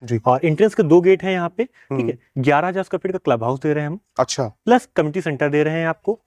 जी। और एंट्रेंस के 2 गेट हैं यहाँ पे, ठीक है। 11,000 स्क्वायर फीट का क्लब हाउस दे रहे हैं हम, अच्छा प्लस कम्युनिटी सेंटर दे रहे हैं आपको,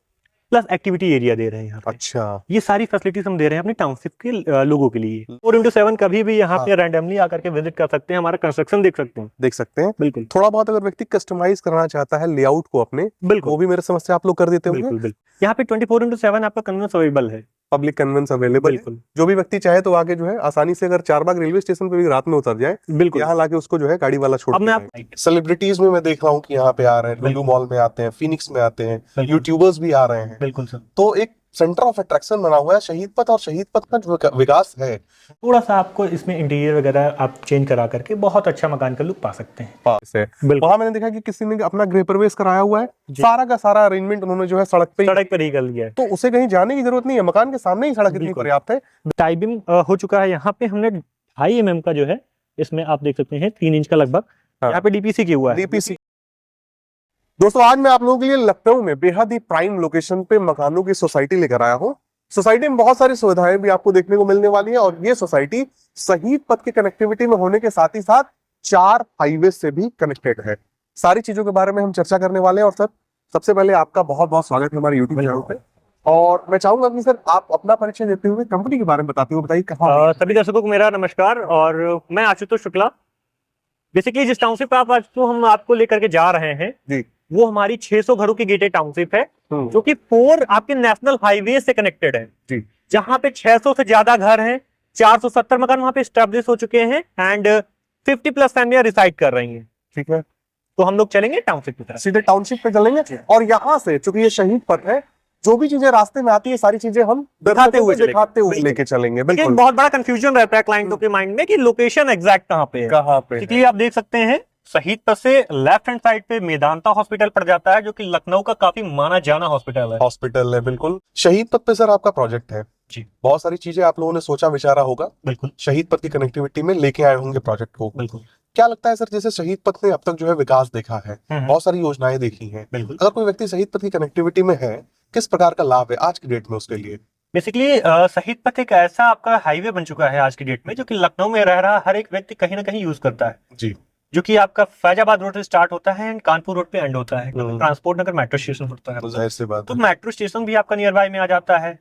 प्लस एक्टिविटी एरिया दे रहे हैं यहाँ पे। अच्छा। ये सारी फैसिलिटीज हम दे रहे हैं अपनी टाउनशिप के लोगों के लिए। 4x7 कभी भी यहाँ पे रैंडमली आकर के विजिट कर सकते हैं, हमारा कंस्ट्रक्शन देख सकते हैं। देख सकते हैं। बिल्कुल थोड़ा बहुत अगर व्यक्ति कस्टमाइज करना चाहता है लेआउट को अपने, बिल्कुल वो भी मेरे समझ से आप लोग कर देते होंगे। बिल्कुल बिल्कुल यहाँ पे 24x7 आपका कन्वीनियंस अवेलेबल है। पब्लिक कन्वेंस अवेलेबल है। बिल्कुल जो भी व्यक्ति चाहे तो आके जो है आसानी से, अगर चारबाग रेलवे स्टेशन पे भी रात में उतर जाए, बिल्कुल। यहाँ लाके उसको जो है गाड़ी वाला छोड़ अब मैं के सेलिब्रिटीज में मैं देख रहा हूँ कि यहाँ पे आ रहे हैं, लुलु मॉल में आते हैं, फिनिक्स में आते हैं, यूट्यूबर्स भी आ रहे हैं। बिल्कुल सर। तो एक सेंटर ऑफ अट्रैक्शन बना हुआ है शहीद पथ, और शहीद पथ का जो विकास है, थोड़ा सा आपको इसमें इंटीरियर वगैरह आप चेंज करा करके बहुत अच्छा मकान का लुक पा सकते हैं। पास है। वहां मैंने देखा कि किसी ने अपना गृह प्रवेश कराया हुआ है, सारा का सारा अरेंजमेंट उन्होंने जो है सड़क पर ही कर लिया है, तो उसे कहीं जाने की जरूरत नहीं है, मकान के सामने ही सड़क इतनी पर्याप्त है। टाई बीम हो चुका है यहाँ पे। हमने 2.5 mm का जो है, इसमें आप देख सकते हैं 3 इंच का लगभग यहाँ पे डीपीसी किया हुआ है। डीपीसी। दोस्तों आज मैं आप लोगों के लिए लखनऊ में बेहद ही प्राइम लोकेशन पे मकानों की सोसाइटी लेकर आया हूँ। सोसाइटी में बहुत सारी सुविधाएं भी आपको देखने को मिलने वाली है, और ये सोसाइटी शहीद पथ के कनेक्टिविटी में होने के साथ ही साथ 4 हाईवे से भी कनेक्टेड है। सारी चीजों के बारे में हम चर्चा करने वाले हैं। और सर, सबसे पहले आपका बहुत बहुत स्वागत है हमारे यूट्यूब चैनल पे, और मैं चाहूंगा कि सर आप अपना परिचय देते हुए कंपनी के बारे में बताते हुए बताइए कहाँ। सभी दर्शकों को मेरा नमस्कार, और मैं आशुतोष शुक्ला। बेसिकली जिस टाउनशिप पे आप आज तो हम आपको लेकर के जा रहे हैं जी, वो हमारी 600 घरों की गेटेड टाउनशिप है, जो कि 4 आपके नेशनल हाईवे से कनेक्टेड है जी, जहां पे 600 से ज्यादा घर हैं, 470 मकान वहां पे स्टैब्लिश हो चुके हैं, एंड 50+ फैमिलियां रिसाइड कर रही हैं। ठीक है। तो हम लोग चलेंगे टाउनशिप की तरफ, सीधे टाउनशिप पे चलेंगे, और यहाँ से चूंकि ये शहीद पथ है, जो भी चीजें रास्ते में आती है सारी चीजें हम दिखाते हुए लेके चलेंगे। बिल्कुल। एक बहुत बड़ा कंफ्यूजन रहता है क्लाइंटों के माइंड में कि लोकेशन एग्जैक्ट कहाँ पे है, क्योंकि आप देख सकते हैं शहीद पथ से लेफ्ट हैंड साइड पे मेदांता हॉस्पिटल पड़ जाता है, जो कि लखनऊ का काफी माना जाना हॉस्पिटल है। बिल्कुल। शहीद पथ पे सर आपका प्रोजेक्ट है जी। बहुत सारी चीजें आप लोगों ने सोचा विचारा होगा, बिल्कुल शहीद पथ की कनेक्टिविटी में लेके आए होंगे प्रोजेक्ट को। बिल्कुल। क्या लगता है सर, जैसे शहीद पथ ने अब तक जो है विकास देखा है, बहुत सारी योजनाएं देखी हैं, बिल्कुल। अगर कोई व्यक्ति शहीद पथ की कनेक्टिविटी में है, किस प्रकार का लाभ है आज की डेट में उसके लिए? बेसिकली शहीद पथ एक ऐसा आपका हाईवे बन चुका है आज की डेट में, जो कि लखनऊ में रह रहा हर एक व्यक्ति कहीं ना कहीं यूज करता है जी, जो कि आपका फैजाबाद रोड से स्टार्ट होता है एंड कानपुर रोड पे एंड होता है। ट्रांसपोर्ट नगर मेट्रो स्टेशन होता है, जाहिर सी बात तो है। मेट्रो स्टेशन भी आपका नियर बाय में आ जाता है।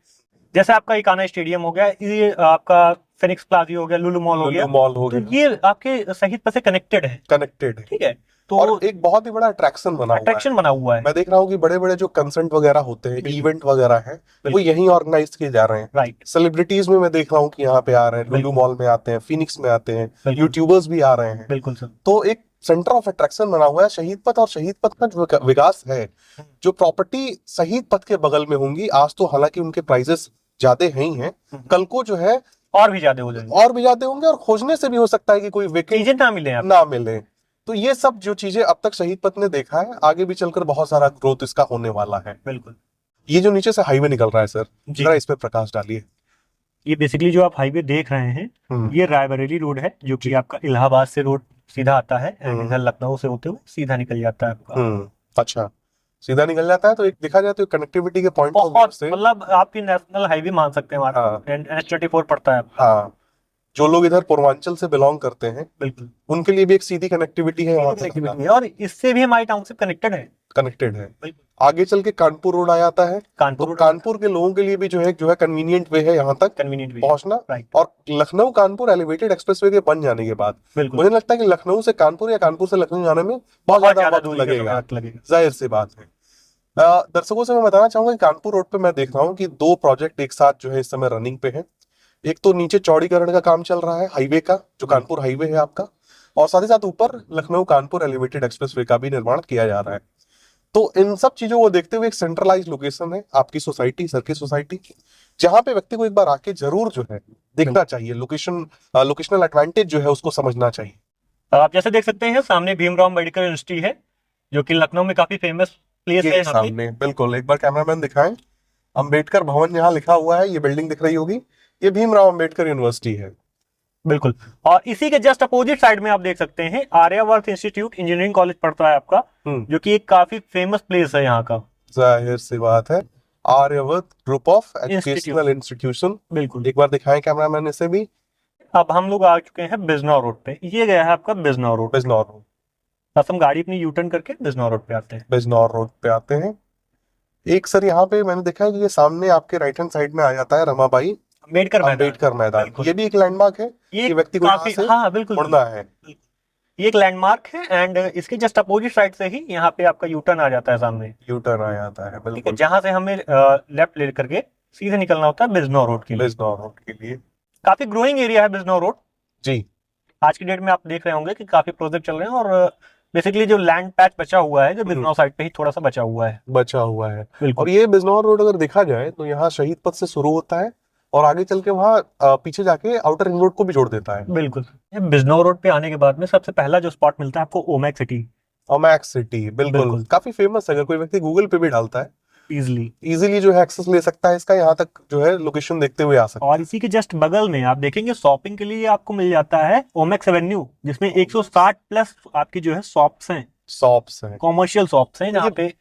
जैसे आपका इकाना स्टेडियम हो गया, ये आपका फिनिक्स प्लाजा हो गया, लुलु मॉल हो गया, तो ये आपके शहीद पथ से कनेक्टेड है। ठीक है, तो और एक बहुत ही बड़ा अट्रैक्शन बना हुआ है। मैं देख रहा हूँ कि बड़े बड़े जो कंसर्ट वगैरह होते हैं, इवेंट वगैरह हैं, वो यहीं ऑर्गेनाइज किए जा रहे हैं। राइट। सेलिब्रिटीज में मैं देख रहा हूँ कि यहाँ पे आ रहे हैं, लुलु मॉल में आते हैं, फिनिक्स में आते हैं, यूट्यूबर्स भी आ रहे हैं। बिल्कुल सर। तो एक सेंटर ऑफ अट्रैक्शन बना हुआ है शहीद पथ, और शहीद पथ का जो विकास है, जो प्रॉपर्टी शहीद पथ के बगल में होंगी, आज तो हालांकि उनके प्राइसेस ज्यादा ही हैं, कल को जो है और भी ज्यादा होंगे, और खोजने से भी हो सकता है कि कोई वेकेंसी ना मिले। तो ये सब जो चीजें अब तक शहीद पथ ने देखा है, आगे भी चलकर बहुत सारा ग्रोथ इसका होने वाला है। बिल्कुल। ये जो नीचे से हाईवे निकल रहा है सर, जरा इस पे प्रकाश डालिए। ये बेसिकली जो आप हाईवे देख रहे हैं, ये रायबरेली रोड है, जो कि आपका इलाहाबाद से रोड सीधा आता है, इधर लखनऊ से होते हुए सीधा निकल जाता है आपका। अच्छा, सीधा निकल जाता है। तो एक देखा जाए तो कनेक्टिविटी के पॉइंट बहुत, मतलब आपकी नेशनल हाईवे मान सकते हैं हमारा, NH24 पड़ता है। हाँ, जो लोग इधर पूर्वांचल से बिलोंग करते हैं, बिल्कुल, उनके लिए भी एक सीधी कनेक्टिविटी है, और इससे भी हमारी टाउनशिप कनेक्टेड है। आगे चल के कानपुर रोड आ जाता है, कानपुर के लोगों के लिए भी जो है कन्वीनियंट वे है यहाँ तक पहुंचना। और लखनऊ कानपुर एलिवेटेड एक्सप्रेसवे के बन जाने के बाद मुझे लगता है कि लखनऊ से कानपुर या कानपुर से लखनऊ जाने में बहुत ज्यादा वक्त लगेगा, जाहिर सी बात है। दर्शकों से मैं बताना चाहूंगा कि कानपुर रोड पे मैं देख रहा हूँ कि 2 प्रोजेक्ट एक साथ जो है इस समय रनिंग पे है। एक तो नीचे चौड़ीकरण का काम चल रहा है हाईवे का, जो कानपुर हाईवे है आपका, और साथ ही साथ ऊपर लखनऊ कानपुर एलिवेटेड एक्सप्रेसवे का भी निर्माण किया जा रहा है। तो इन सब चीजों को देखते हुए एक सेंट्रलाइज लोकेशन है आपकी सोसाइटी, सर की सोसाइटी, जहां पे व्यक्ति को एक बार आके जरूर जो है देखना चाहिए। लोकेशनल एडवांटेज जो है उसको समझना चाहिए। आप जैसे देख सकते हैं सामने भीमराव अम्बेडकर यूनिवर्सिटी है, जो कि लखनऊ में काफी फेमस प्लेस है। सामने बिल्कुल, एक बार कैमरामैन दिखाएं, अम्बेडकर भवन यहाँ लिखा हुआ है, ये बिल्डिंग दिख रही होगी, ये भीमराव अम्बेडकर यूनिवर्सिटी है। बिल्कुल, और इसी के जस्ट अपोजिट साइड में आप देख सकते हैं आर्यावर्त इंस्टीट्यूट इंजीनियरिंग कॉलेज पड़ता है आपका, जो कि एक काफी फेमस प्लेस है यहाँ का। जाहिर सी बात है, Aryavarta group of educational institution. बिल्कुल, एक बार दिखाएं कैमरामैन इसे भी। अब हम लोग आ चुके हैं बिजनौर रोड पे। ये गया है आपका बिजनौर रोड। बिजनौर रोड। बस हम गाड़ी अपनी यू टर्न करके बिजनौर रोड पे आते हैं। बिजनौर रोड पे आते हैं। एक सर यहाँ पे मैंने देखा है कि ये सामने आपके राइट हैंड साइड में आ जाता है रमाबाई अम्बेडकर मैदान। ये भी एक लैंडमार्क है कि व्यक्ति को यहाँ से हाँ बिल्कुल मुड़ना है। ये एक लैंडमार्क है एंड इसके जस्ट अपोजिट साइड से ही यहाँ पे आपका यू टर्न आ जाता है सामने। यू टर्न आ जाता है बिल्कुल, जहाँ से हमें लेफ्ट ले करके सीधे निकलना होता है बिजनौर रोड के लिए। बिजनौर रोड के लिए काफी ग्रोइंग एरिया है बिजनौर रोड जी। आज की डेट में आप देख रहे होंगे कि काफी प्रोजेक्ट चल रहे हैं और बेसिकली जो लैंड पैच बचा हुआ है जो बिजनौर साइड पे ही थोड़ा सा बचा हुआ है। और ये बिजनौर रोड अगर देखा जाए तो यहाँ शहीद पथ से शुरू होता है और आगे चल के वहाँ पीछे जाके आउटर रिंग रोड को भी जोड़ देता है। बिल्कुल। बिजनौर रोड पे आने के बाद में सबसे पहला जो स्पॉट मिलता है आपको ओमैक सिटी। ओमैक सिटी बिल्कुल काफी फेमस है, अगर कोई व्यक्ति गूगल पे भी डालता है इजीली जो है एक्सेस ले सकता है इसका, यहाँ तक जो है लोकेशन देखते हुए आ सकता है। और इसी के जस्ट बगल में आप देखेंगे शॉपिंग के लिए आपको मिल जाता है ओमैक्स एवेन्यू, जिसमें 160 प्लस आपकी जो है शॉप्स हैं, कॉमर्शियल शॉप्स हैं जहाँ पे।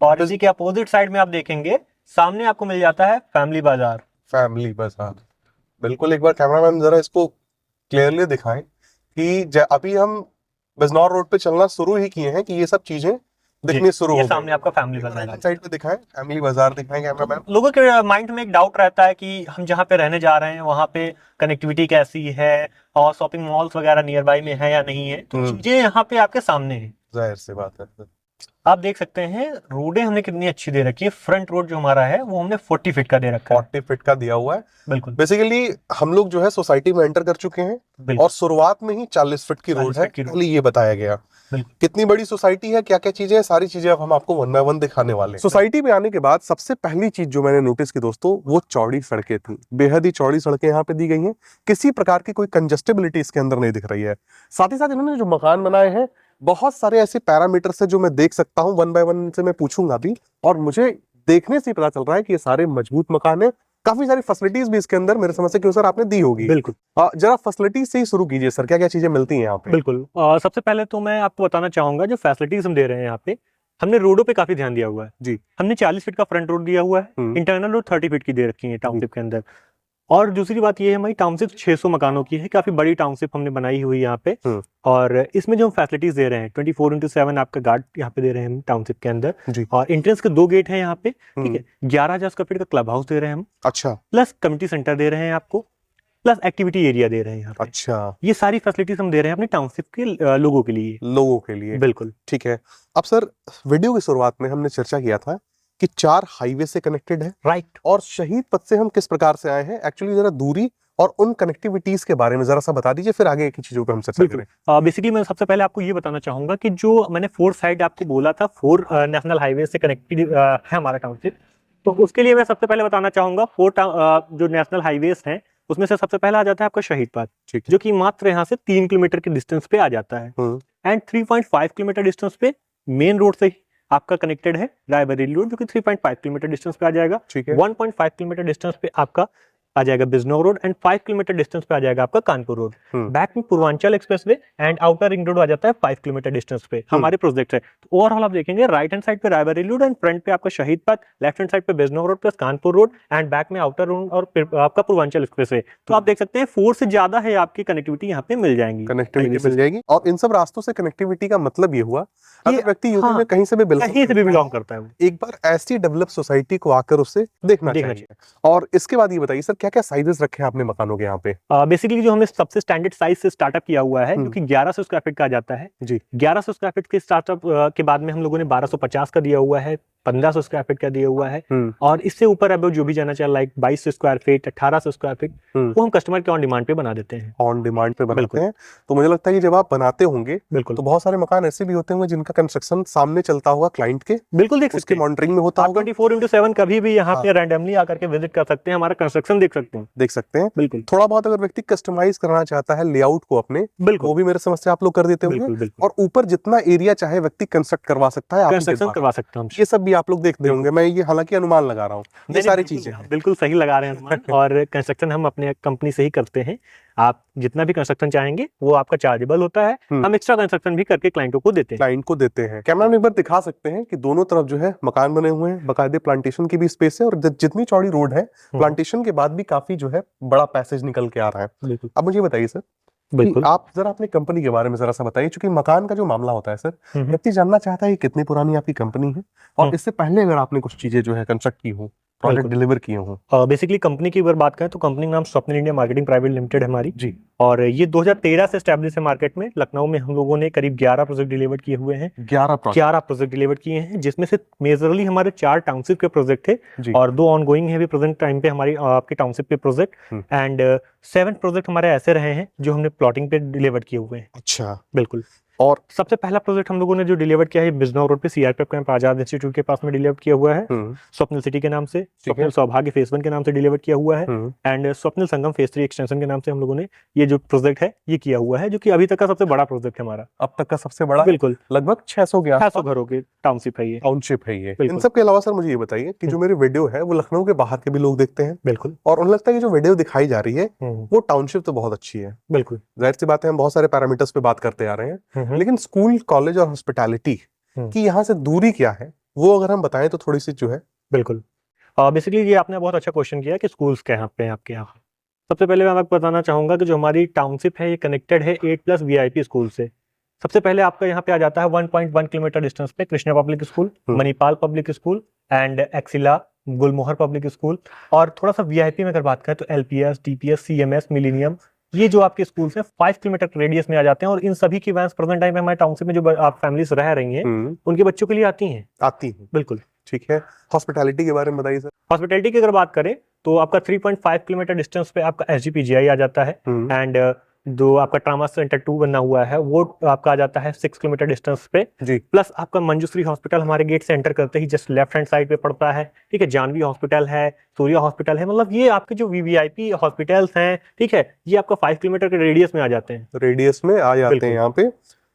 और इसी के अपोजिट साइड में आप देखेंगे सामने आपको मिल जाता है फैमिली बाजार। बिल्कुल। एक बार कैमरामैन जरा इसको क्लियरली दिखाएं कि अभी हम बिजनौर रोड पे चलना शुरू ही किए हैं कि ये सब चीजें दिखने शुरू हो गई। सामने आपका फैमिली बाजार साइड पे दिखाएं, फैमिली बाजार दिखाएं कैमरामैन। लोगों के माइंड में एक डाउट रहता है कि हम जहाँ पे रहने जा रहे हैं वहाँ पे कनेक्टिविटी कैसी है और शॉपिंग मॉल्स वगैरह नियर बाई में है या नहीं है, तो चीजें यहाँ पे आपके सामने है। जाहिर सी बात है। आप देख सकते हैं रोडें हमने कितनी अच्छी दे रखी है। फ्रंट रोड जो हमारा है वो हमने 40 फीट का दे रखा है। 40 फीट का दिया हुआ है बिल्कुल। बेसिकली हम लोग जो है सोसाइटी में एंटर कर चुके हैं और शुरुआत में ही 40 फीट की रोड है, पहले ये बताया गया। कितनी बड़ी सोसाइटी है, क्या क्या चीजें हैं, सारी चीजें अब हम आपको वन बाय वन दिखाने वाले हैं। सोसाइटी में आने के बाद सबसे पहली चीज जो मैंने नोटिस की दोस्तों, वो चौड़ी सड़कें थी। बेहद ही चौड़ी सड़कें यहाँ पे दी गई हैं, किसी प्रकार की कोई कंजस्टेबिलिटी इसके अंदर नहीं दिख रही है। साथ ही साथ इन्होंने जो मकान बनाए हैं बहुत सारे ऐसे पैरामीटर है जो मैं देख सकता हूँ, वन बाय वन से मैं पूछूंगा भी, और मुझे देखने से पता चल रहा है कि ये सारे मजबूत मकान है। काफी सारी फैसिलिटीज भी इसके अंदर मेरे समझ से क्यों सर आपने दी होगी। बिल्कुल। जरा फैसिलिटीज से ही शुरू कीजिए सर, क्या क्या चीजें मिलती हैं यहाँ पे। बिल्कुल। सबसे पहले तो मैं आपको बताना चाहूंगा जो फैसिलिटीज हम दे रहे हैं यहाँ पे, हमने रोडों पे काफी ध्यान दिया हुआ है जी। हमने 40 फीट का फ्रंट रोड दिया हुआ है, इंटरनल रोड 30 फीट की दे रखी है टाउनशिप के अंदर। और दूसरी बात ये है हमारी टाउनशिप 600 मकानों की है, काफी बड़ी टाउनशिप हमने बनाई हुई है यहाँ पे। और इसमें जो हम फैसिलिटीज दे रहे हैं 24/7 आपका गार्ड यहाँ पे दे रहे हैं हम टाउनशिप के अंदर जी। और एंट्रेंस के 2 गेट हैं यहाँ पे, ठीक है। 11,000 स्क्वायर फीट का क्लब हाउस दे रहे हैं हम, अच्छा, प्लस कम्युनिटी सेंटर दे रहे हैं आपको, प्लस एक्टिविटी एरिया दे रहे हैं यहाँ पे। अच्छा, ये सारी फैसिलिटीज हम दे रहे हैं अपने टाउनशिप के लोगों के लिए। बिल्कुल ठीक है। अब सर वीडियो की शुरुआत में हमने चर्चा किया था कि 4 हाईवे से कनेक्टेड है, राइट। और शहीद पथ से हम किस प्रकार से आए हैं, एक्चुअली जरा दूरी और उन कनेक्टिविटीज के बारे में जरा सा बता दीजिए, फिर आगे की चीजों पे हम चर्चा करें। बेसिकली मैं सबसे पहले आपको ये बताना चाहूंगा कि जो मैंने 4 साइड आपको बोला था, 4 नेशनल हाईवे से कनेक्टेड है हमारा टाउनशिप, तो उसके लिए मैं सबसे पहले बताना चाहूंगा 4 जो नेशनल हाईवेज हैं उसमें से सबसे पहला आ जाता है आपका शहीद पथ, जो कि मात्र यहाँ से 3 किलोमीटर के डिस्टेंस पे आ जाता है, एंड 3.5 किलोमीटर डिस्टेंस पे मेन रोड से आपका कनेक्टेड है रायबरेली रोड, जो कि 3.5 किलोमीटर डिस्टेंस पे आ जाएगा। 1.5 किलोमीटर डिस्टेंस पे आपका आ जाएगा Bijnor road, and 5 kilometre distance पे आ जाएगा आपका कानपुर रोड। बैक में Purvanchal expressway and outer ring road आ जाता है 5 किलोमीटर डिस्टेंस पे हमारे प्रोजेक्ट है। तो ओवरऑल आप देखेंगे राइट हैंड साइड पे रायबरेली रोड एंड फ्रंट पे आपका शहीद पथ, लेफ्ट हैंड साइड पे Bijnor road plus Kanpur road, and back में आउटर रोड और आपका पूर्वांचल एक्सप्रेसवे। तो आप देख सकते हैं 4 से ज्यादा है आपकी कनेक्टिविटी यहाँ पे मिल जाएगी। और इन सब रास्तों से कनेक्टिविटी का मतलब ये हुआ अगर व्यक्ति यूपी में कहीं से भी बिलोंग करता है, एक बार ऐसी डेवलप सोसाइटी को आकर उसे देखना चाहिए। और इसके बाद ये बताइए सर, क्या क्या साइजेस रखे हैं आपने मकानों के यहाँ पे। बेसिकली जो हमने सबसे स्टैंडर्ड साइज से स्टार्टअप किया हुआ है, जो कि 1100 स्क्वायर फीट का जाता है जी। 1100 स्क्वायर फीट के स्टार्टअप के बाद में हम लोगों ने 1250 का दिया हुआ है, 1500 स्क्वायर फीट का दिया हुआ है, और इससे ऊपर अब जो भी जाना चाहिए like 2200 square feet, 1800 square feet, वो हम कस्टमर के ऑन डिमांड पे बना देते हैं। ऑन डिमांड पे बनाते हैं। तो मुझे लगता है कि जब आप बनाते होंगे बिल्कुल, तो बहुत सारे मकान ऐसे भी होते होंगे जिनका कंस्ट्रक्शन सामने चलता हुआ क्लाइंट के, बिल्कुल देख उसके मॉनिटरिंग में होता होगा। 24/7 कभी भी यहाँ पे रैंडमली आकर के विजिट कर सकते हैं, हमारा कंस्ट्रक्शन देख सकते हैं। बिल्कुल। थोड़ा बहुत अगर व्यक्ति कस्टमाइज करना चाहता है लेआउट को अपने, बिल्कुल, वो भी मेरे समझ से आप लोग कर देते होंगे। और ऊपर जितना एरिया चाहे व्यक्ति कंस्ट्रक्ट करवा सकता है, कंस्ट्रक्शन करवा सकता है। ये सब भी आप लोग देखते होंगे, मैं ये हालांकि अनुमान लगा रहा हूँ, ये सारी चीजें हैं। बिल्कुल सही लगा रहे हैं अनुमान। और कंस्ट्रक्शन हम अपने कंपनी से ही करते हैं, आप जितना भी कंस्ट्रक्शन चाहेंगे वो आपका चार्जेबल होता है, हम एक्स्ट्रा कंस्ट्रक्शन भी करके क्लाइंटों को देते हैं। कैमरा में एक बार दिखा सकते हैं कि दोनों तरफ जो है मकान बने हुए हैं, बाकायदे प्लांटेशन की भी स्पेस है, और जितनी चौड़ी रोड है प्लांटेशन के बाद भी काफी जो है बड़ा पैसेज निकल के आ रहा है। अब मुझे बताइए सर, बिल्कुल आप जरा अपनी कंपनी के बारे में जरा सा बताइए, क्योंकि मकान का जो मामला होता है सर, व्यक्ति जानना चाहता है कि कितनी पुरानी आपकी कंपनी है, और इससे पहले अगर आपने कुछ चीजें जो है कंस्ट्रक्ट की हो, प्रोडक्ट डिलीवर किए हो। बेसिकली कंपनी की अगर बात करें तो कंपनी का नाम Swapnil India marketing private limited है हमारी जी, और ये 2013 से एस्टैब्लिश है मार्केट में। लखनऊ में हम लोगों ने करीब 11 प्रोजेक्ट डिलीवर किए हुए हैं। 11 प्रोजेक्ट डिलीवर किए हैं, जिसमें से मेजरली हमारे 4 टाउनशिप के प्रोजेक्ट थे और 2 ऑनगोइंग है भी प्रेजेंट टाइम पे हमारी आपके टाउनशिप के प्रोजेक्ट, एंड 7 प्रोजेक्ट हमारे ऐसे रहे हैं जो हमने प्लॉटिंग पे डिलीवर किए हुए हैं। अच्छा, बिल्कुल। और सबसे पहला प्रोजेक्ट हम लोगों ने जो डिलीवर किया है बिजनौर रोड पे सीआरपीएफ कैंप आजाद इंस्टीट्यूट के पास में डिलीवर किया हुआ है, स्वप्निल सिटी के नाम से, स्वप्निल सौभाग्य फेज 1 के नाम से डिलीवर किया हुआ है, and Swapnil Sangam phase 3 extension के नाम से हम लोगों ने ये जो प्रोजेक्ट है ये किया हुआ है, जो कि अभी तक का सबसे बड़ा प्रोजेक्ट है हमारा। अब तक का सबसे बड़ा, बिल्कुल, लगभग 600 घरों की टाउनशिप है ये। इन सब के अलावा सर मुझे ये बताइए कि जो मेरी वीडियो है वो लखनऊ के बाहर के भी लोग देखते हैं। बिल्कुल, और उन्हें लगता है कि जो वीडियो दिखाई जा रही है वो टाउनशिप तो बहुत अच्छी है। बिल्कुल, जाहिर सी बात है, हम बहुत सारे पैरामीटर्स पे बात करते आ रहे हैं, लेकिन स्कूल, कॉलेज और हॉस्पिटैलिटी की यहाँ से दूरी क्या है, वो अगर हम बताएं तो थोड़ी सी जो है। बिल्कुल, बेसिकली ये आपने बहुत अच्छा क्वेश्चन किया कि स्कूल्स कहाँ पे हैं आपके यहाँ। सबसे पहले मैं आपको बताना चाहूंगा कि जो हमारी टाउनशिप है ये कनेक्टेड है 8+ VIP स्कूल से। सबसे पहले आपका यहाँ पे आ जाता है 1.1 किलोमीटर डिस्टेंस पे Krishna public school, Manipal public school and axilla, Gulmohar public school, और थोड़ा सा VIP में अगर बात करें तो LPS, DPS, CMS, मिलीनियम, ये जो आपके स्कूल से 5 किलोमीटर रेडियस में आ जाते हैं। और इन सभी की वैंस प्रेजेंट टाइम में हमारे टाउनशिप में जो आप फैमिलीज रह रही हैं उनके बच्चों के लिए आती हैं। बिल्कुल, ठीक है। हॉस्पिटैलिटी के बारे में बताइए सर। हॉस्पिटैलिटी की अगर बात करें तो आपका 3.5 किलोमीटर डिस्टेंस पे आपका SGPGI आ जाता है, एंड जो आपका ट्रामा सेंटर 2 बना हुआ है वो आपका आ जाता है 6 किलोमीटर डिस्टेंस पे जी। प्लस आपका मंजूश्री हॉस्पिटल हमारे गेट से एंटर करते ही जस्ट लेफ्ट हैंड साइड पे पड़ता है, ठीक है। जानवी हॉस्पिटल है, सूर्या हॉस्पिटल है, मतलब ये आपके जो VVIP हॉस्पिटल्स हैं, ठीक है, ये आपका 5 किलोमीटर के रेडियस में आ जाते हैं, यहाँ पे।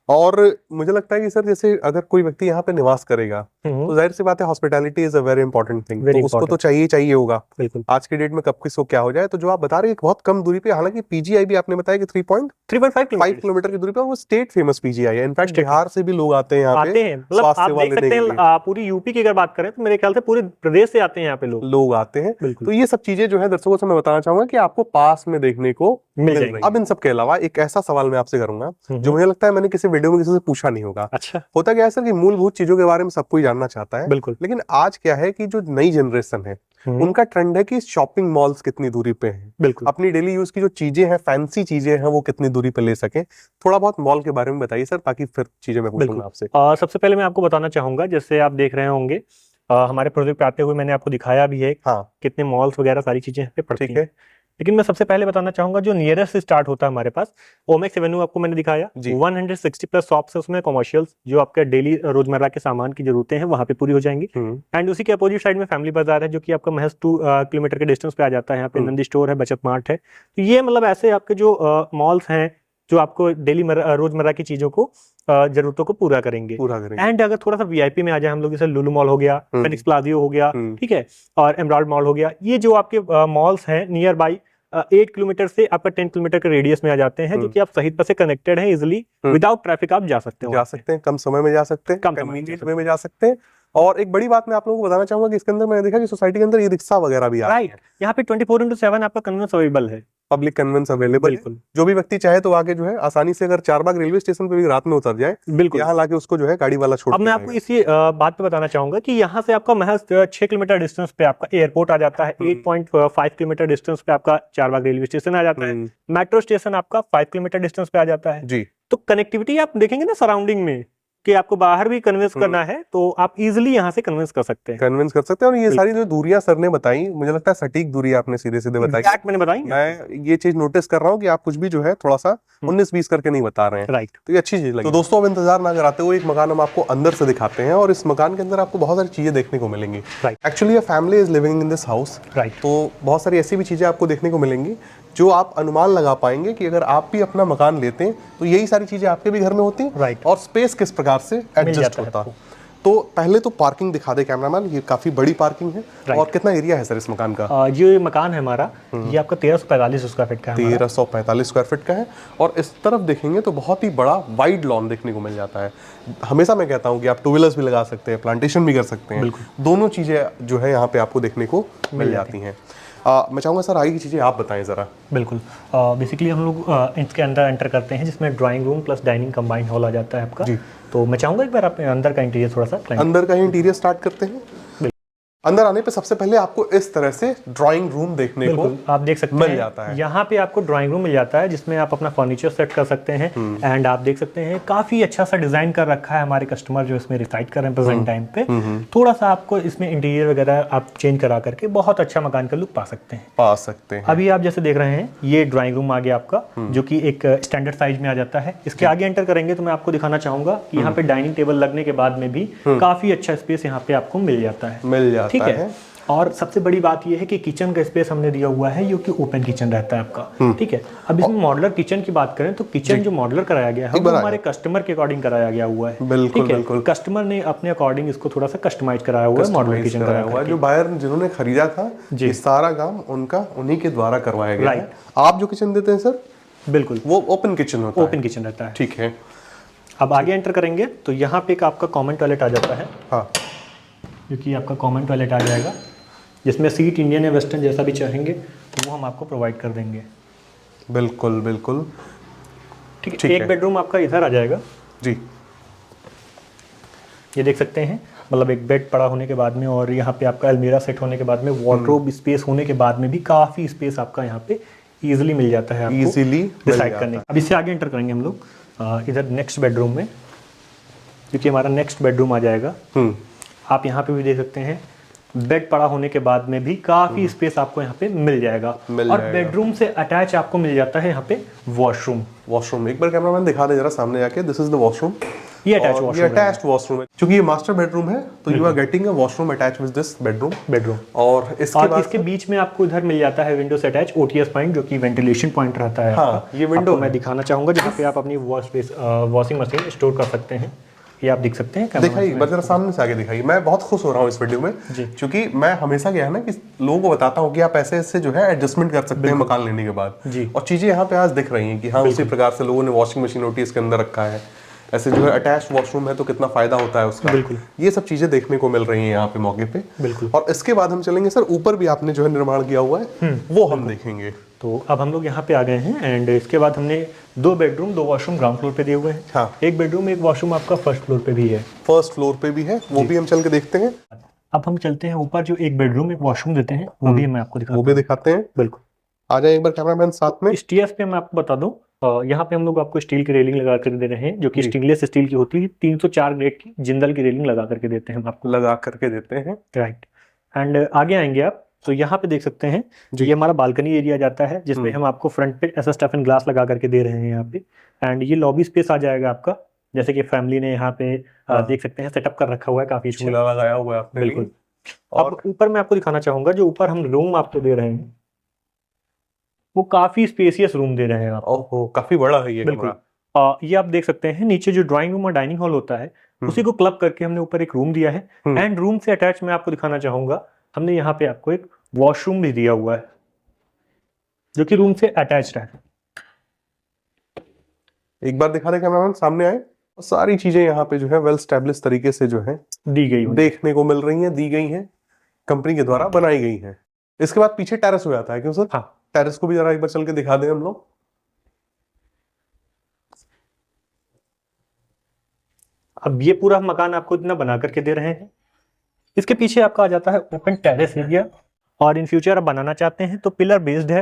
और मुझे लगता है कि सर जैसे अगर कोई व्यक्ति यहाँ पे निवास करेगा तो जाहिर सी बात है hospitality is a very important thing, तो उसको तो चाहिए होगा। बिल्कुल, आज के डेट में कब किसको क्या हो जाए। तो जो आप बता रहे हैं बहुत कम दूरी पे, हालांकि PGI भी आपने बताया कि 3.5 किलोमीटर की दूरी पे, वो स्टेट फेमस PGI है। इनफैक्ट बिहार से भी लोग आते हैं यहाँ पे, मतलब आप देख सकते हैं पूरी यूपी की अगर बात करें तो मेरे ख्याल से पूरे प्रदेश से आते हैं यहाँ पे लोग आते हैं। तो ये सब चीजें जो है दर्शकों से मैं बताना चाहूंगा कि आपको पास में देखने को मिल रही है। अब इन सब के अलावा एक ऐसा सवाल मैं आपसे करूंगा जो मुझे लगता है मैंने किसी वीडियो में किसी से पूछा नहीं होगा। अच्छा, होता क्या है सर कि मूलभूत चीजों के बारे में सब कोई जानना चाहता है। बिल्कुल, लेकिन आज क्या है कि जो नई जनरेशन है उनका ट्रेंड है कि शॉपिंग मॉल्स कितनी दूरी पे हैं। बिल्कुल, अपनी डेली यूज की जो चीजें हैं, फैंसी चीजें हैं, वो कितनी दूरी पे ले सके। थोड़ा बहुत मॉल के बारे में बताइए सर, ताकि फिर चीजें मैं पूछूंगा आपसे। सबसे पहले मैं आपको बताना चाहूंगा, जैसे आप देख रहे होंगे हमारे प्रोजेक्ट पे आते हुए मैंने आपको दिखाया भी है कितने मॉल्स वगैरह सारी चीजें यहाँ पे पड़ती हैं। लेकिन मैं सबसे पहले बताना चाहूंगा जो नियरेस्ट स्टार्ट होता है हमारे पास ओमेक्स एवेन्यू, आपको मैंने दिखाया 160+ शॉप्स है उसमें, कॉमर्शियल्स जो आपके डेली रोजमर्रा के सामान की जरूरतें हैं वहां पे पूरी हो जाएंगी। एंड उसी के अपोजिट साइड में फैमिली बाजार है जो कि आपका महज 2 किलोमीटर के डिस्टेंस पे आ जाता है। यहाँ पे नंदी स्टोर है, बचत मार्ट है। तो ये मतलब ऐसे आपके जो मॉल्स हैं जो आपको डेली रोजमर्रा की चीजों को जरूरतों को पूरा करेंगे। एंड अगर थोड़ा सा VIP में आ जाए हम लोग, जैसे लुलु मॉल हो गया, फेनिक्स प्लाजियो हो गया, ठीक है, और एमराल्ड मॉल हो गया, ये जो आपके मॉल्स हैं नियर बाई 8 किलोमीटर से आपका 10 किलोमीटर के रेडियस में आ जाते हैं, जो कि आप सही से कनेक्टेड हैं, इजिली विदाउट ट्रैफिक आप जा सकते हैं, कम समय में जा सकते हैं, कन्वीनियंट वे में जा सकते हैं। और एक बड़ी बात मैं आप लोगों को बताना चाहूंगा कि इसके अंदर मैंने देखा कि सोसाइटी के अंदर ई रिक्शा वगैरह भी आ रही है। यहाँ पे 24/7 आपका कन्वेंस अवेलेबल है, पब्लिक कन्वेंस अवेलेबल है। जो भी व्यक्ति चाहे तो आके जो है आसानी से अगर चारबाग रेलवे स्टेशन पे भी रात में उतर जाए, बिल्कुल यहाँ लाके उसको जो है गाड़ी वाला छोड़। अब मैं आपको इसी बात पे बताना चाहूंगा कि यहाँ से आपका महज 6 किलोमीटर डिस्टेंस पे आपका एयरपोर्ट आ जाता है, 8.5 किलोमीटर डिस्टेंस पे आपका चारबाग रेलवे स्टेशन आ जाता है, मेट्रो स्टेशन आपका 5 किलोमीटर डिस्टेंस पे आ जाता है जी। तो कनेक्टिविटी आप देखेंगे ना सराउंडिंग में कि आपको बाहर भी कन्विंस करना है तो आप इजीली यहाँ से कन्विंस कर सकते हैं। और ये सारी जो दूरियां सर ने बताई, मुझे लगता है सटीक दूरी आपने सीधे बताई, मैंने बताई। मैं ये चीज नोटिस कर रहा हूँ कि आप कुछ भी जो है थोड़ा सा 19-20 करके नहीं बता रहे हैं। राइट, तो ये अच्छी चीज लगी। तो दोस्तों अब इंतजार ना कराते हुए एक मकान हम आपको अंदर से दिखाते हैं, और इस मकान के अंदर आपको बहुत सारी चीजें देखने को मिलेंगी। Actually family is living in this house. तो बहुत सारी ऐसी भी चीजें आपको देखने को मिलेंगी जो आप अनुमान लगा पाएंगे कि अगर आप भी अपना मकान लेते हैं तो यही सारी चीजें आपके भी घर में होती हैं। और स्पेस किस प्रकार से एडजस्ट होता है। तो पहले तो पार्किंग दिखा दे कैमरामैन, ये काफी बड़ी पार्किंग है। और कितना एरिया है सर इस मकान का? ये मकान है हमारा, ये आपका 1345 स्क्वायर फीट का है। 1345 स्क्वायर फीट का है। और इस तरफ देखेंगे तो बहुत ही बड़ा वाइड लॉन देखने को मिल जाता है। हमेशा मैं कहता हूँ कि आप टू व्हीलर्स भी लगा सकते हैं, प्लांटेशन भी कर सकते हैं, दोनों चीजें जो है यहाँ पे आपको देखने को मिल जाती हैं। मैं चाहूँगा सर आगे की चीज़ें आप बताएं ज़रा। बिल्कुल। बेसिकली हम लोग इसके अंदर एंटर करते हैं, जिसमें drawing room plus dining combined hall आ जाता है आपका जी। तो मैं चाहूँगा एक बार आप अंदर का इंटीरियर थोड़ा सा, अंदर का इंटीरियर स्टार्ट करते हैं। अंदर आने पे सबसे पहले आपको इस तरह से ड्राइंग रूम देखने को आप देख सकते मिल जाता है। यहाँ पे आपको ड्राइंग रूम मिल जाता है, जिसमें आप अपना फर्नीचर सेट कर सकते हैं। एंड आप देख सकते हैं काफी अच्छा सा डिजाइन कर रखा है हमारे कस्टमर जो इसमें रिसाइड कर रहे हैं प्रेजेंट टाइम पे। थोड़ा सा आपको इसमें इंटीरियर वगैरह आप चेंज करा करके बहुत अच्छा मकान का लुक पा सकते हैं। अभी आप जैसे देख रहे हैं ये ड्राइंग रूम आ गया आपका, जो कि एक स्टैंडर्ड साइज में आ जाता है। इसके आगे एंटर करेंगे तो मैं आपको दिखाना चाहूंगा कि यहाँ पे डाइनिंग टेबल लगने के बाद में भी काफी अच्छा स्पेस यहाँ पे आपको मिल जाता है। ठीक है। और सबसे बड़ी बात यह है कि किचन का स्पेस हमने दिया हुआ है, जो कि ओपन किचन रहता है आपका। ठीक है। अब इसमें मॉडुलर किचन की बात करें तो किचन जो मॉडुलर कराया गया है वो हमारे कस्टमर के अकॉर्डिंग कराया गया हुआ है। बिल्कुल बिल्कुल। कस्टमर ने अपने अकॉर्डिंग इसको थोड़ा सा कस्टमाइज कराया हुआ है, मॉडुलर किचन कराया हुआ है। जो बायर जिन्होंने खरीदा था ये सारा काम उन्हीं के द्वारा करवाया गया है। आप जो किचन देते हैं सर, बिल्कुल वो ओपन किचन होता है। ओपन किचन रहता है। ठीक है। अब आगे एंटर करेंगे तो यहाँ पे एक आपका कॉमन टॉयलेट आ जाता है। हाँ, जो कि आपका कॉमन टॉयलेट आ जाएगा, जिसमें सीट इंडियन या वेस्टर्न जैसा भी चाहेंगे तो वो हम आपको प्रोवाइड कर देंगे। बिल्कुल बिल्कुल। ठीक है। एक बेडरूम आपका इधर आ जाएगा जी। ये देख सकते हैं, मतलब एक बेड पड़ा होने के बाद में और यहाँ पे आपका अलमीरा सेट होने के बाद में वार्डरोब स्पेस होने के बाद में भी काफी स्पेस आपका यहाँ पे इजीली मिल जाता है आपको इजीली डिसाइड करने। अब इससे आगे एंटर करेंगे हम लोग इधर नेक्स्ट बेडरूम में, क्योंकि हमारा नेक्स्ट बेडरूम आ जाएगा। आप यहाँ पे भी देख सकते हैं बेड पड़ा होने के बाद में भी काफी स्पेस आपको यहाँ पे मिल जाएगा। और बेडरूम से अटैच आपको मिल जाता है यहाँ पे वॉशरूम। एक बार कैमरामैन दिखा दे जरा सामने जाके। This is the washroom. ये अटैच्ड वॉशरूम है। क्योंकि ये मास्टर बेडरूम है तो you are getting a washroom attach with this bedroom. और इसके बीच में आपको इधर मिल जाता है विंडो से अटैच ओटीएस पॉइंट, जो कि वेंटिलेशन पॉइंट रहता है। हाँ, ये विंडो मैं दिखाना चाहूंगा जहाँ पे आप अपनी वॉशिंग मशीन स्टोर कर सकते हैं। ये आप देख सकते हैं। दिखाइए जरा सामने से आगे दिखाइए। मैं बहुत खुश हो रहा हूँ इस वीडियो में, क्योंकि मैं हमेशा क्या है ना कि लोगों को बताता हूँ कि आप ऐसे ऐसे जो है एडजस्टमेंट कर सकते हैं मकान लेने के बाद। और चीजें यहाँ पे आज दिख रही हैं कि हाँ उसी प्रकार से लोगों ने वॉशिंग मशीन ओटीएस के अंदर रखा है। ऐसे जो है अटैच वॉशरूम है तो कितना फायदा होता है उसका। ये सब चीजें देखने को मिल रही हैं यहाँ पे मौके पे। बिल्कुल। और इसके बाद हम चलेंगे सर ऊपर भी आपने जो है निर्माण किया हुआ है वो हम देखेंगे। तो अब हम लोग यहाँ पे आ गए हैं एंड इसके बाद हमने 2 बेडरूम 2 वॉशरूम ग्राउंड फ्लोर पे दिए हुए हैं। हाँ। एक बेडरूम एक वॉशरूम आपका फर्स्ट फ्लोर पे भी है। फर्स्ट फ्लोर पे भी है, वो भी हम चल के देखते हैं। अब हम चलते हैं ऊपर, जो एक बेडरूम एक वॉशरूम देते हैं वो भी मैं आपको दिखाते हैं। बिल्कुल। आ जाए एक बार कैमरामैन साथ में। स्टेयर्स पे मैं आपको बता दूं, यहाँ पे हम लोग आपको स्टील की रेलिंग लगा कर दे रहे हैं, जो कि स्टेनलेस स्टील की होती है। 304 ग्रेड की जिंदल की रेलिंग लगा करके देते हैं हम आपको। लगा करके देते हैं, राइट। एंड आगे आएंगे आप तो यहाँ पे देख सकते हैं ये हमारा बालकनी एरिया जाता है, जिसमें हम आपको फ्रंट पे ऐसा स्टेफन ग्लास लगा करके दे रहे हैं यहाँ पे। एंड ये लॉबी स्पेस आ जाएगा आपका, जैसे कि फैमिली ने यहाँ पे देख सकते हैं सेटअप कर रखा हुआ है, काफी झूला लगाया हुआ है आपने। बिल्कुल। और ऊपर मैं आपको दिखाना चाहूंगा, जो ऊपर हम रूम आपको दे रहे हैं वो काफी स्पेसियस रूम दे रहे हैं आप। ओहो, काफी बड़ा है ये। बिल्कुल। ये आप देख सकते हैं नीचे जो ड्राइंग रूम और डाइनिंग हॉल होता है उसी को क्लब करके हमने ऊपर एक रूम दिया है। एंड रूम से अटैच मैं आपको दिखाना चाहूंगा, हमने यहाँ पे आपको एक वॉशरूम भी दिया हुआ है, जो कि रूम से अटैच्ड है। एक बार दिखा दे कैमरामैन, सामने आए। सारी चीजें यहाँ पे जो है वेल स्टैब्लिश तरीके से जो है दी गई देखने को मिल रही हैं, दी गई हैं, कंपनी के द्वारा बनाई गई हैं। इसके बाद पीछे टेरेस हो जाता है, क्यों सर? हाँ, टेरेस को भी जरा एक बार चल के दिखा दें हम लोग। अब ये पूरा मकान आपको इतना बना करके दे रहे हैं। इसके पीछे आपका आ जाता है ओपन टेरेस एरिया, और इन फ्यूचर आप बनाना चाहते हैं तो पिलर बेस्ड है,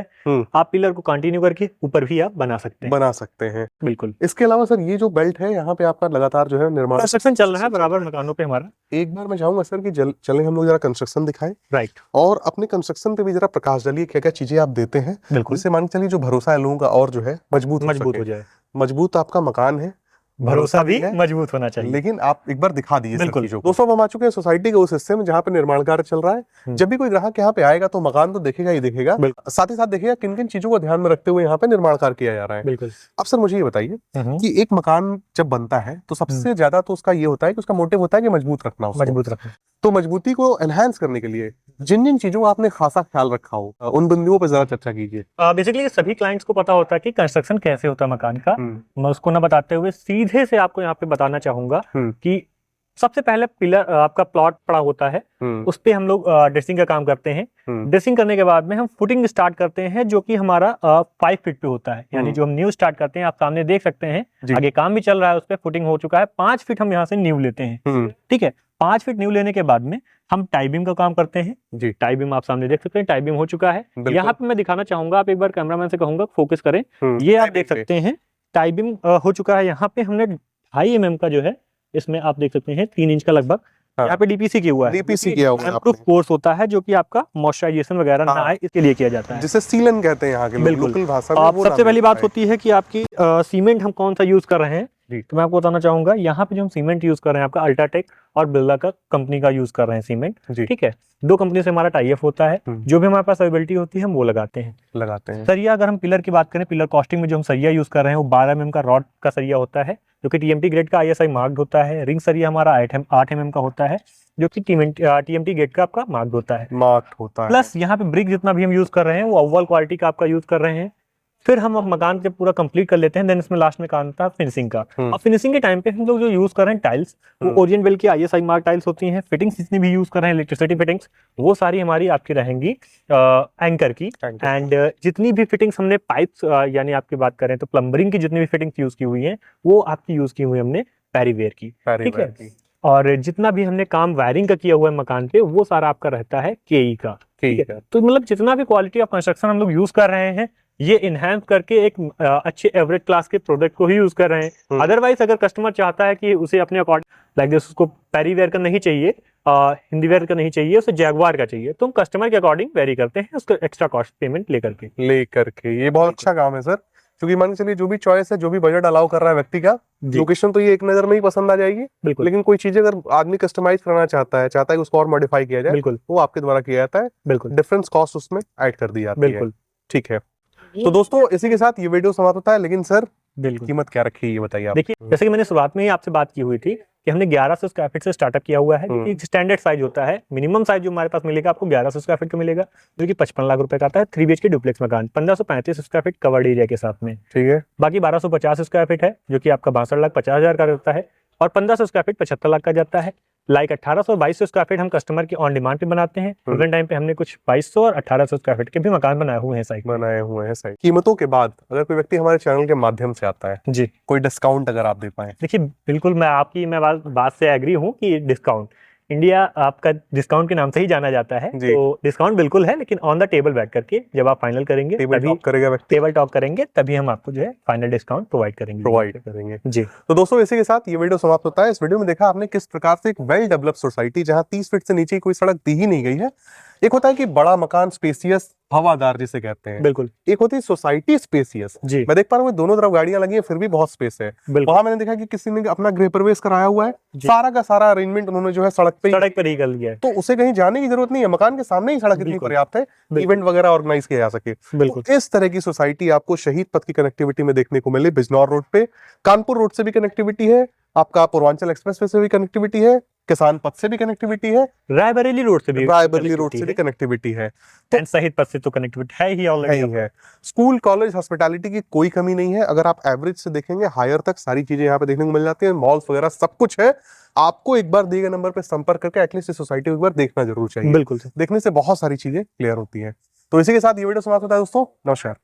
आप पिलर को कंटिन्यू करके ऊपर भी आप बना सकते हैं। बिल्कुल। इसके अलावा सर ये जो बेल्ट है यहाँ पे आपका लगातार जो है निर्माण कंस्ट्रक्शन चल रहा है बराबर मकानों पे हमारा। एक बार मैं चाहूंगा सर कि चले हम लोग जरा कंस्ट्रक्शन दिखाएं। राइट। और अपने कंस्ट्रक्शन पे भी जरा प्रकाश डालिए, क्या क्या चीजें आप देते हैं, जिससे मान के चलिए जो भरोसा है लोगों का और जो है मजबूत हो जाए। मजबूत आपका मकान है भरोसा भी मजबूत होना चाहिए। लेकिन आप एक बार दिखा दीजिए सब बिल्कुल। चीजों को। दोस्तों हम आ चुके हैं सोसाइटी के उस हिस्से में जहाँ पे निर्माण कार्य चल रहा है। जब भी कोई ग्राहक यहाँ पे आएगा तो मकान तो देखेगा ही देखेगा, साथ ही साथ देखेगा किन किन चीजों को ध्यान में रखते हुए यहाँ पे निर्माण कार्य किया जा रहा है। बिल्कुल। अब सर मुझे ये बताइए कि एक मकान जब बनता है तो सबसे ज्यादा तो उसका ये होता है कि उसका मोटिव होता है कि मजबूत रखना, मजबूत रखना। तो मजबूती को एनहांस करने के लिए जिन जिन चीजों का आपने खासा ख्याल रखा हो उन बिंदुओं पर जरा चर्चा कीजिए। बेसिकली सभी क्लाइंट्स को पता होता है कि कंस्ट्रक्शन कैसे होता है मकान का। मैं उसको ना बताते हुए सीधे से आपको यहाँ पे बताना चाहूंगा कि सबसे पहले पिलर आपका प्लॉट पड़ा होता है, उस पे हम लोग ड्रेसिंग का काम करते हैं। ड्रेसिंग करने के बाद में हम फुटिंग स्टार्ट करते हैं, जो कि हमारा 5 फीट पे होता है। यानी जो हम न्यू स्टार्ट करते हैं, आप सामने देख सकते हैं, आगे काम भी चल रहा है, उस पे फुटिंग हो चुका है। 5 फीट हम यहाँ से न्यू लेते हैं, ठीक है। 5 फीट न्यू लेने के बाद में हम टाई बीम का काम करते हैं जी। टाई बीम आप सामने देख सकते हैं, टाई बीम हो चुका है। यहाँ पे मैं दिखाना चाहूंगा, आप एक बार कैमरामैन से कहूंगा फोकस करें। ये आप देख सकते हैं टाई बीम हो चुका है। यहाँ पे हमने 2.5 mm का जो है, इसमें आप देख सकते हैं 3 इंच का लगभग यहाँ पे डीपीसी किया हुआ है। डीपीसी किया हुआ है, प्रूफ कोर्स होता है, जो कि आपका मॉइस्चराइजेशन वगैरह ना आए इसके लिए किया जाता है, जिसे सीलन कहते हैं यहाँ के लोग, लोकल भाषा में। आप सबसे पहली बात होती है कि आपकी सीमेंट हम कौन सा यूज कर रहे हैं। तो मैं आपको बताना चाहूंगा, यहाँ पे जो हम सीमेंट यूज कर रहे हैं, आपका अल्ट्राटेक और बिरला का कंपनी का यूज कर रहे हैं सीमेंट, ठीक है। 2 कंपनी से हमारा टाई अप होता है। जो भी हमारे पास अवेलेबिलिटी होती है हम वो लगाते हैं। सरिया अगर हम पिलर की बात करें, पिलर कॉस्टिंग में जो हम सरिया यूज कर रहे हैं वो 12 mm का रॉड का सरिया होता है, जो कि टीएमटी ग्रेड का ISI मार्क्ड होता है। रिंग सरिया हमारा 8 mm का होता है, जो कि टीएमटी ग्रेड का आपका मार्क्ड होता है। प्लस यहाँ पे ब्रिक जितना भी हम यूज कर रहे हैं वो अव्वल क्वालिटी का आपका यूज कर रहे हैं। फिर हम अब मकान जब पूरा कंप्लीट कर लेते हैं, देन इसमें लास्ट में काम आता है फिनिशिंग का। और फिनिशिंग के टाइम पे हम लोग जो यूज कर रहे हैं टाइल्स, वो ओरिएंट वेल की ISI मार्क टाइल्स होती हैं। फिटिंग्स जितनी भी यूज कर रहे हैं, इलेक्ट्रिसिटी फिटिंग्स, वो सारी हमारी आपकी रहेंगी एंकर की। एंड जितनी भी फिटिंग्स हमने पाइप्स यानी आपकी बात करें तो प्लम्बरिंग की जितनी भी फिटिंग्स यूज की हुई है, वो आपकी यूज की हुई हमने पैरीवेयर की, ठीक है। और जितना भी हमने काम वायरिंग का किया हुआ है मकान पे, वो सारा आपका रहता है KE का, ठीक है। तो मतलब जितना भी क्वालिटी ऑफ कंस्ट्रक्शन हम लोग यूज कर रहे हैं, ये इनहैंस करके एक अच्छे एवरेज क्लास के प्रोडक्ट को ही यूज कर रहे हैं। अदरवाइज अगर कस्टमर चाहता है कि उसे अपने अकॉर्डिंग लाइक दिस, उसको पैरीवेयर का नहीं चाहिए, हिंदी वेयर का नहीं चाहिए, उसे जैगवार का चाहिए, तो हम कस्टमर के अकॉर्डिंग वेरी करते हैं, उसका एक्स्ट्रा कॉस्ट पेमेंट लेकर के। ये बहुत अच्छा काम है सर, क्योंकि मान के चलिए जो भी चॉइस है, जो भी बजट अलाउ कर रहा है व्यक्ति का, लोकेशन तो ये एक नजर में ही पसंद आ जाएगी, लेकिन कोई चीजें अगर आदमी कस्टमाइज करना चाहता है कि उसको और मॉडिफाई किया जाए, वो आपके द्वारा किया जाता है। डिफरेंस कॉस्ट उसमें ऐड कर दी जाती है, ठीक है। तो दोस्तों इसी के साथ ये वीडियो समाप्त होता है, लेकिन सर कीमत क्या रखी है ये बताइए आप। देखिए, जैसे कि मैंने शुरुआत में ही आपसे बात की हुई थी कि हमने 1100 स्क्वायर फीट से स्टार्टअप किया हुआ है। एक स्टैंडर्ड साइज होता है, मिनिमम साइज जो हमारे पास मिलेगा आपको 1100 स्क्वायर फीट का मिलेगा, जो कि 55 लाख रुपए का आता है। 3 BHK डुप्लेक्स मकान 1535 स्क्वायर फीट कवर्ड एरिया के साथ में, ठीक है। बाकी 1250 स्क्वायर फीट है, जो कि आपका 62,50,000 का रहता है। और 1500 स्क्वायर फीट 75 लाख का जाता है। लाइक 1800 और 2200 स्क्वायर फीट हम कस्टमर की ऑन डिमांड पे बनाते हैं। प्रेजेंट टाइम पे हमने कुछ 2200 और 1800 स्क्वायर फीट के भी मकान बनाए हुए हैं साइड। कीमतों के बाद अगर कोई व्यक्ति हमारे चैनल के माध्यम से आता है जी, कोई डिस्काउंट अगर आप दे पाए। देखिए, बिल्कुल मैं आपकी बात से एग्री हूँ कि डिस्काउंट इंडिया आपका डिस्काउंट के नाम से ही जाना जाता है, तो डिस्काउंट बिल्कुल है, लेकिन ऑन द टेबल बैठ करके जब आप फाइनल करेंगे, टेबल टॉक करेंगे, तभी हम आपको जो है फाइनल डिस्काउंट प्रोवाइड करेंगे जी। तो दोस्तों इसी के साथ ये वीडियो समाप्त होता है। इस वीडियो में देखा आपने किस प्रकार से एक वेल डेवलप्ड सोसाइटी, जहां 30 फीट से नीचे कोई सड़क दी ही नहीं गई है। एक होता है कि बड़ा मकान स्पेसियस हवादार जिसे कहते हैं, बिल्कुल। एक होती है सोसाइटी स्पेसियस जी। मैं देख पा रहा हूँ दोनों तरफ गाड़ियां लगी हैं, फिर भी बहुत स्पेस है। वहां मैंने देखा कि किसी ने अपना गृह प्रवेश कराया हुआ है, सारा का सारा अरेंजमेंट उन्होंने जो है सड़क पर ही कर लिया है, तो उसे कहीं जाने की जरूरत नहीं है, मकान के सामने ही सड़क इतनी पर्याप्त है, इवेंट वगैरह ऑर्गेनाइज किया जा सके। तो इस तरह की सोसाइटी आपको शहीद पथ की कनेक्टिविटी में देखने को मिले। बिजनौर रोड पे कानपुर रोड से भी कनेक्टिविटी है, आपका पूर्वांचल एक्सप्रेसवे से भी कनेक्टिविटी है, किसान पथ से भी कनेक्टिविटी है, रायबरेली रोड से भी कनेक्टिविटी है, तो शहीद पथ से तो कनेक्टिविटी है ही ऑलरेडी है। स्कूल, कॉलेज, हॉस्पिटैलिटी की कोई कमी नहीं है। अगर आप एवरेज से देखेंगे हायर तक सारी चीजें यहाँ पे देखने को मिल जाती है, मॉल्स वगैरह सब कुछ है। आपको एक बार दिए गए नंबर पे संपर्क करके एटलीस्ट इस सोसाइटी को एक बार देखना जरूर चाहिए। बिल्कुल, देखने से बहुत सारी चीजें क्लियर होती है। तो इसी के साथ ये वीडियो समाप्त होता है दोस्तों। नमस्कार।